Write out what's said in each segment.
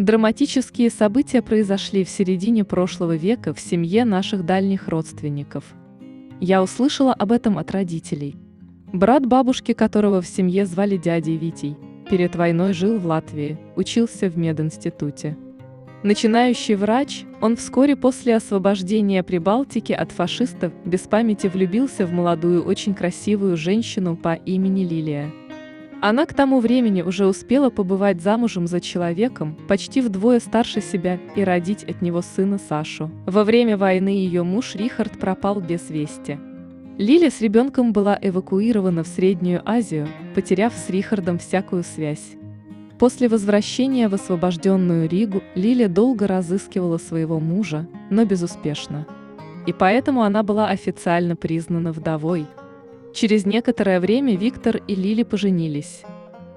Драматические события произошли в середине прошлого века в семье наших дальних родственников. Я услышала об этом от родителей. Брат бабушки, которого в семье звали дядей Витей, перед войной жил в Латвии, учился в мединституте. Начинающий врач, он вскоре после освобождения Прибалтики от фашистов без памяти влюбился в молодую, очень красивую женщину по имени Лилия. Она к тому времени уже успела побывать замужем за человеком, почти вдвое старше себя, и родить от него сына Сашу. Во время войны ее муж Рихард пропал без вести. Лиля с ребенком была эвакуирована в Среднюю Азию, потеряв с Рихардом всякую связь. После возвращения в освобожденную Ригу Лиля долго разыскивала своего мужа, но безуспешно. И поэтому она была официально признана вдовой. Через некоторое время Виктор и Лили поженились.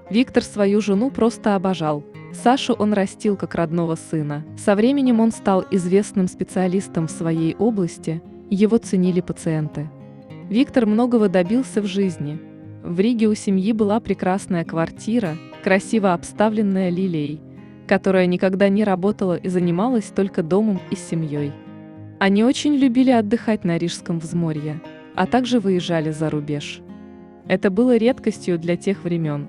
Виктор свою жену просто обожал. Сашу он растил как родного сына. Со временем он стал известным специалистом в своей области, его ценили пациенты. Виктор многого добился в жизни. В Риге у семьи была прекрасная квартира, красиво обставленная Лилией, которая никогда не работала и занималась только домом и семьей. Они очень любили отдыхать на Рижском взморье, а также выезжали за рубеж. Это было редкостью для тех времен.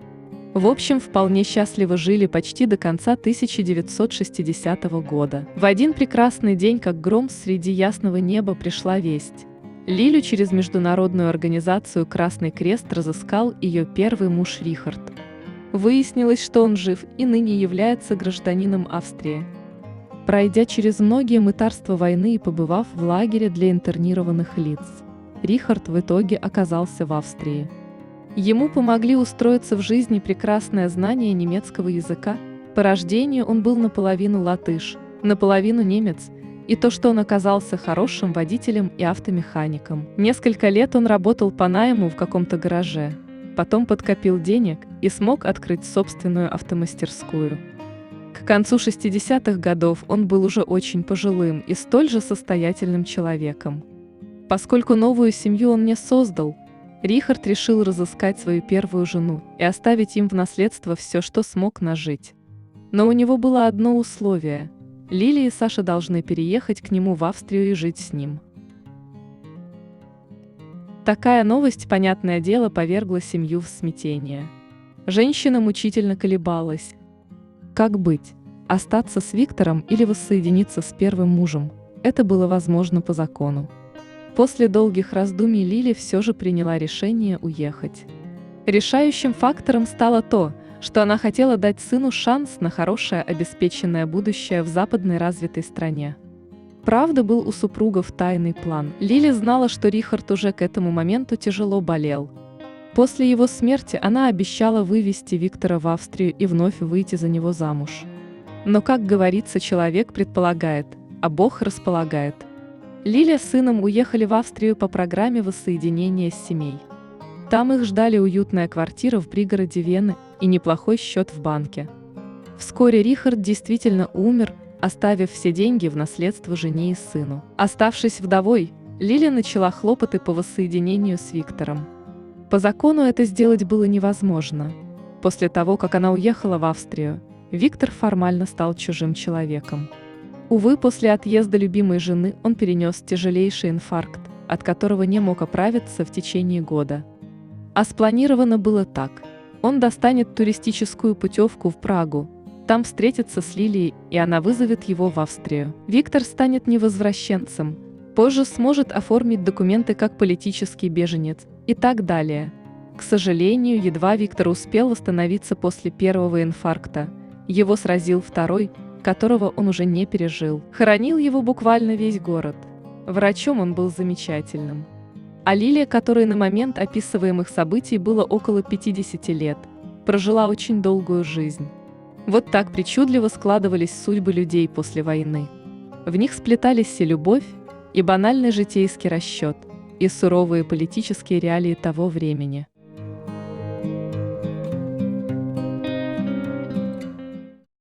В общем, вполне счастливо жили почти до конца 1960 года. В один прекрасный день, как гром среди ясного неба, пришла весть. Лилю через международную организацию «Красный крест» разыскал ее первый муж Рихард. Выяснилось, что он жив и ныне является гражданином Австрии. Пройдя через многие мытарства войны и побывав в лагере для интернированных лиц, Рихард в итоге оказался в Австрии. Ему помогли устроиться в жизни прекрасное знание немецкого языка. По рождению он был наполовину латыш, наполовину немец, и то, что он оказался хорошим водителем и автомехаником. Несколько лет он работал по найму в каком-то гараже, потом подкопил денег и смог открыть собственную автомастерскую. К концу 60-х годов он был уже очень пожилым и столь же состоятельным человеком. Поскольку новую семью он не создал, Рихард решил разыскать свою первую жену и оставить им в наследство все, что смог нажить. Но у него было одно условие – Лилия и Саша должны переехать к нему в Австрию и жить с ним. Такая новость, понятное дело, повергла семью в смятение. Женщина мучительно колебалась. Как быть? Остаться с Виктором или воссоединиться с первым мужем? Это было возможно по закону. После долгих раздумий Лили все же приняла решение уехать. Решающим фактором стало то, что она хотела дать сыну шанс на хорошее обеспеченное будущее в западной развитой стране. Правда, был у супругов тайный план. Лили знала, что Рихард уже к этому моменту тяжело болел. После его смерти она обещала вывести Виктора в Австрию и вновь выйти за него замуж. Но, как говорится, человек предполагает, а Бог располагает. Лиля с сыном уехали в Австрию по программе воссоединения семей. Там их ждали уютная квартира в пригороде Вены и неплохой счет в банке. Вскоре Рихард действительно умер, оставив все деньги в наследство жене и сыну. Оставшись вдовой, Лиля начала хлопоты по воссоединению с Виктором. По закону это сделать было невозможно. После того, как она уехала в Австрию, Виктор формально стал чужим человеком. Увы, после отъезда любимой жены он перенес тяжелейший инфаркт, от которого не мог оправиться в течение года. А спланировано было так. Он достанет туристическую путевку в Прагу, там встретится с Лилией, и она вызовет его в Австрию. Виктор станет невозвращенцем, позже сможет оформить документы как политический беженец и так далее. К сожалению, едва Виктор успел восстановиться после первого инфаркта, его сразил второй, которого он уже не пережил. Хоронил его буквально весь город. Врачом он был замечательным. А Лилия, которой на момент описываемых событий было около 50 лет, прожила очень долгую жизнь. Вот так причудливо складывались судьбы людей после войны. В них сплетались и любовь, и банальный житейский расчет, и суровые политические реалии того времени.